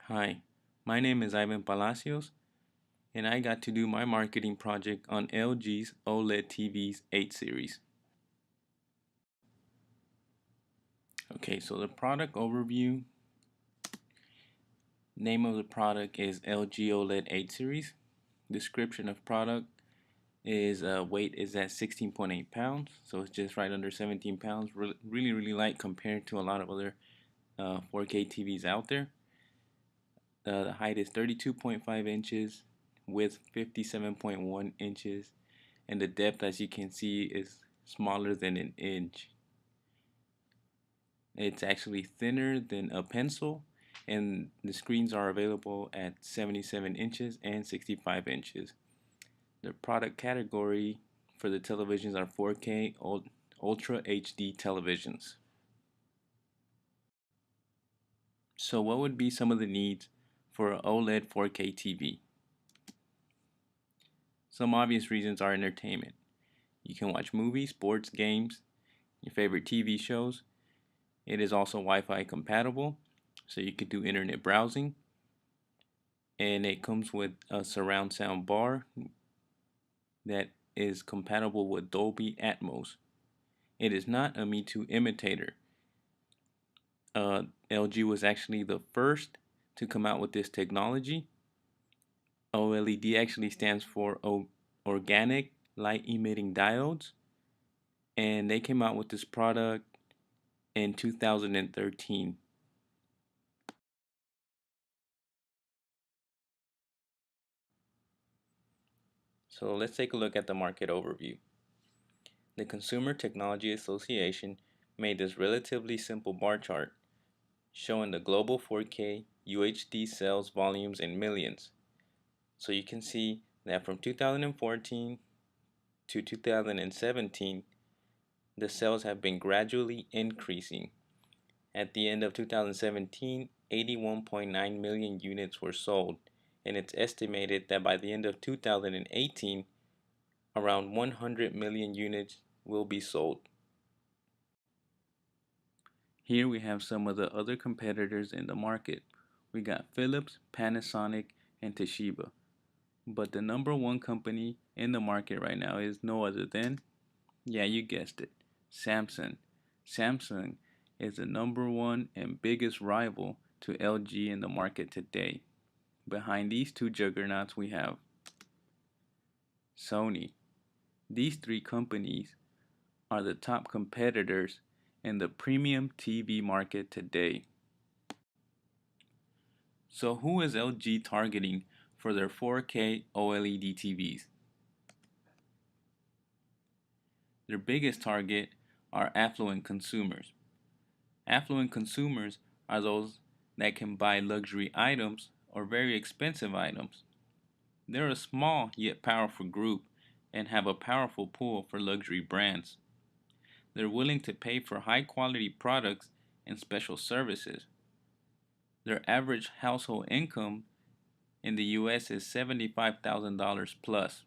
Hi, my name is Ivan Palacios, and I got to do my marketing project on LG's OLED TV's 8 series. Okay, so the product overview, name of the product is LG OLED 8 series. Description of product is weight is at 16.8 pounds, so it's just right under 17 pounds. Really light compared to a lot of other 4K TVs out there. The height is 32.5 inches, width 57.1 inches, and the depth, as you can see, is smaller than an inch. It's actually thinner than a pencil, and the screens are available at 77 inches and 65 inches. The product category for the televisions are 4K Ultra HD televisions. So what would be some of the needs for an OLED 4K TV? Some obvious reasons are entertainment. You can watch movies, sports, games, your favorite TV shows. It is also Wi-Fi compatible, so you could do internet browsing. And it comes with a surround sound bar that is compatible with Dolby Atmos. It is not a Me Too imitator. LG was actually the first to come out with this technology. OLED actually stands for Organic Light Emitting Diodes, and they came out with this product in 2013. So let's take a look at the market overview. The Consumer Technology Association made this relatively simple bar chart showing the global 4K UHD sales volumes in millions. So you can see that from 2014 to 2017, the sales have been gradually increasing. At the end of 2017, 81.9 million units were sold, and it's estimated that by the end of 2018, around 100 million units will be sold. Here we have some of the other competitors in the market. We got Philips, Panasonic, and Toshiba. But the number one company in the market right now is no other than, yeah, you guessed it, Samsung. Samsung is the number one and biggest rival to LG in the market today. Behind these two juggernauts, we have Sony. These three companies are the top competitors in the premium TV market today. So who is LG targeting for their 4K OLED TVs? Their biggest target are affluent consumers. Affluent consumers are those that can buy luxury items or very expensive items. They're a small yet powerful group and have a powerful pull for luxury brands. They're willing to pay for high quality products and special services. Their average household income in the US is $75,000 plus.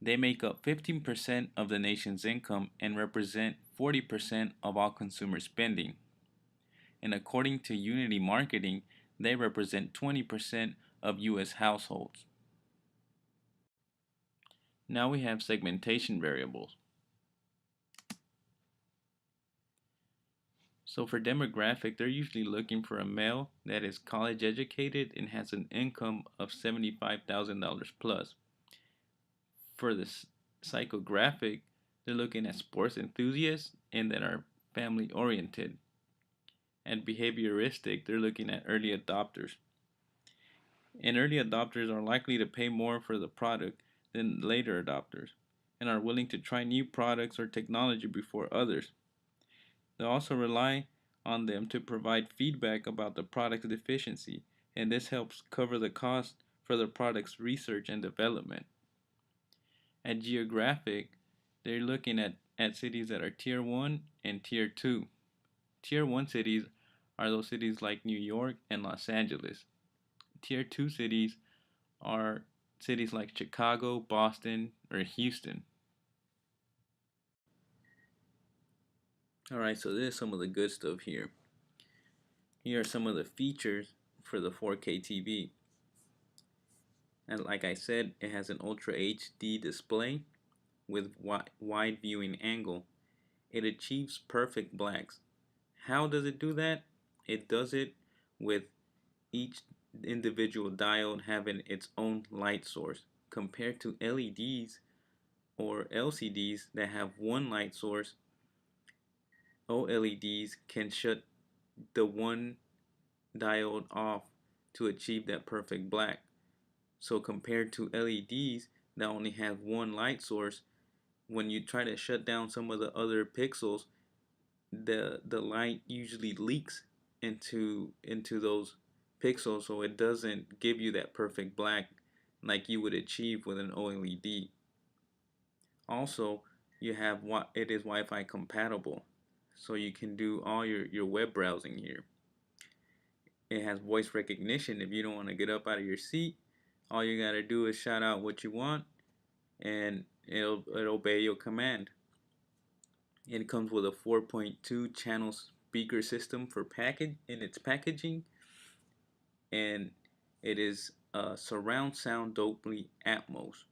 They make up 15% of the nation's income and represent 40% of all consumer spending. And according to Unity Marketing, they represent 20% of US households. Now we have segmentation variables. So for demographic, they're usually looking for a male that is college educated and has an income of $75,000 plus. For the psychographic, they're looking at sports enthusiasts and that are family oriented. And behavioristic, they're looking at early adopters. And early adopters are likely to pay more for the product than later adopters and are willing to try new products or technology before others. They also rely on them to provide feedback about the product's deficiency, and this helps cover the cost for the product's research and development. At geographic, they're looking at cities that are tier 1 and tier 2. Tier 1 cities are those cities like New York and Los Angeles. Tier 2 cities are cities like Chicago, Boston, or Houston. Alright, so there's some of the good stuff here. Here are some of the features for the 4K TV. And like I said, it has an Ultra HD display with wide viewing angle. It achieves perfect blacks. How does it do that? It does it with each individual diode having its own light source, compared to LEDs or LCDs that have one light source. OLEDs can shut the one diode off to achieve that perfect black. So compared to LEDs that only have one light source, when you try to shut down some of the other pixels, the light usually leaks into those pixels, so it doesn't give you that perfect black like you would achieve with an OLED. Also, you have what it is Wi-Fi compatible, so you can do all your web browsing here. It has voice recognition. If you don't want to get up out of your seat, all you gotta do is shout out what you want, and it'll obey your command. It comes with a 4.2 channel speaker system for package in its packaging, and it is surround sound Dolby Atmos.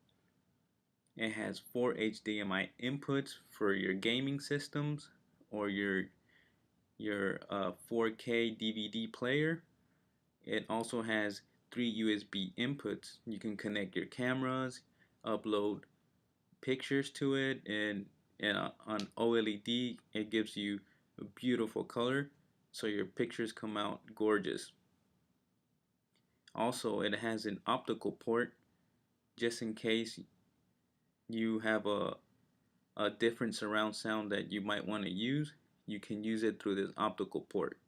It has 4 HDMI inputs for your gaming systems or your 4K DVD player. It also has 3 USB inputs. You can connect your cameras, upload pictures to it, and on OLED it gives you a beautiful color, so your pictures come out gorgeous. Also, it has an optical port just in case you have a different surround sound that you might want to use. You can use it through this optical port.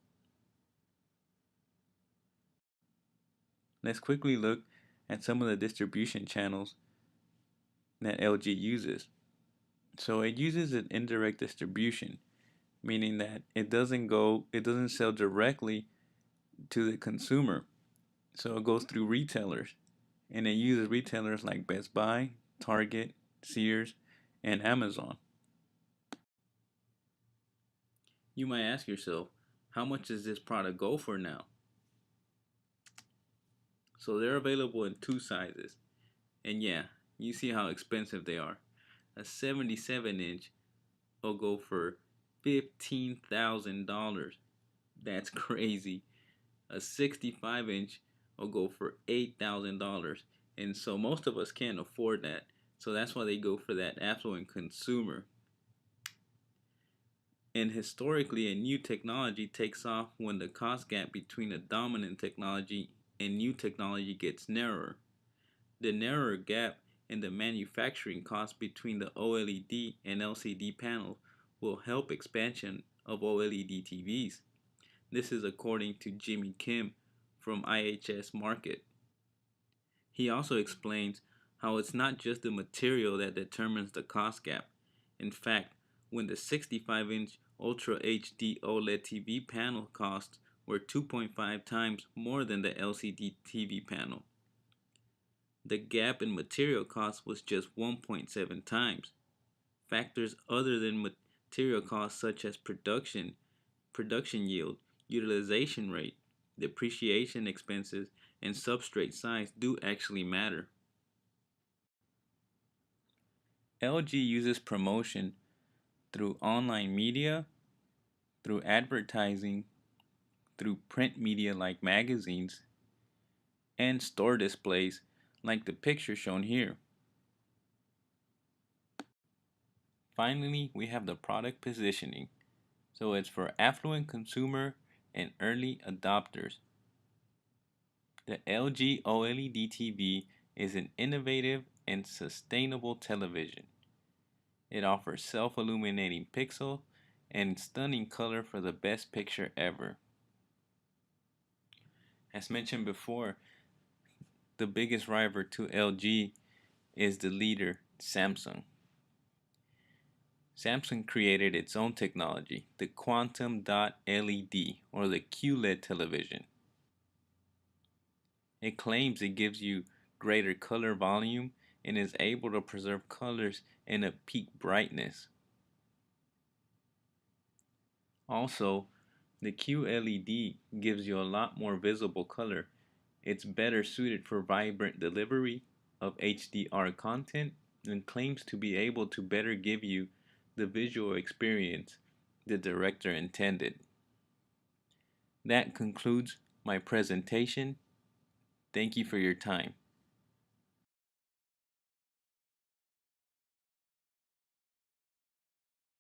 Let's quickly look at some of the distribution channels that LG uses. So it uses an indirect distribution, meaning that it doesn't sell directly to the consumer. So it goes through retailers, and it uses retailers like Best Buy, Target, Sears, and Amazon. You might ask yourself, how much does this product go for now? So they're available in two sizes. And yeah, you see how expensive they are. A 77-inch will go for $15,000. That's crazy. A 65-inch will go for $8,000. And so most of us can't afford that. So that's why they go for that affluent consumer. And historically, a new technology takes off when the cost gap between a dominant technology and new technology gets narrower. The narrower gap in the manufacturing cost between the OLED and LCD panels will help expansion of OLED TVs. This is according to Jimmy Kim from IHS Markit. He also explains how it's not just the material that determines the cost gap. In fact, when the 65-inch Ultra HD OLED TV panel costs were 2.5 times more than the LCD TV panel, the gap in material cost was just 1.7 times. Factors other than material costs such as production yield, utilization rate, depreciation expenses, and substrate size do actually matter. LG uses promotion through online media, through advertising, through print media like magazines, and store displays like the picture shown here. Finally, we have the product positioning. So it's for affluent consumer and early adopters. The LG OLED TV is an innovative and sustainable television. It offers self-illuminating pixel and stunning color for the best picture ever. As mentioned before, the biggest rival to LG is the leader, Samsung. Samsung created its own technology, the quantum dot LED or the QLED television. It claims it gives you greater color volume and is able to preserve colors in a peak brightness. Also, The QLED gives you a lot more visible color. It's better suited for vibrant delivery of HDR content and claims to be able to better give you the visual experience the director intended. That concludes my presentation. Thank you for your time.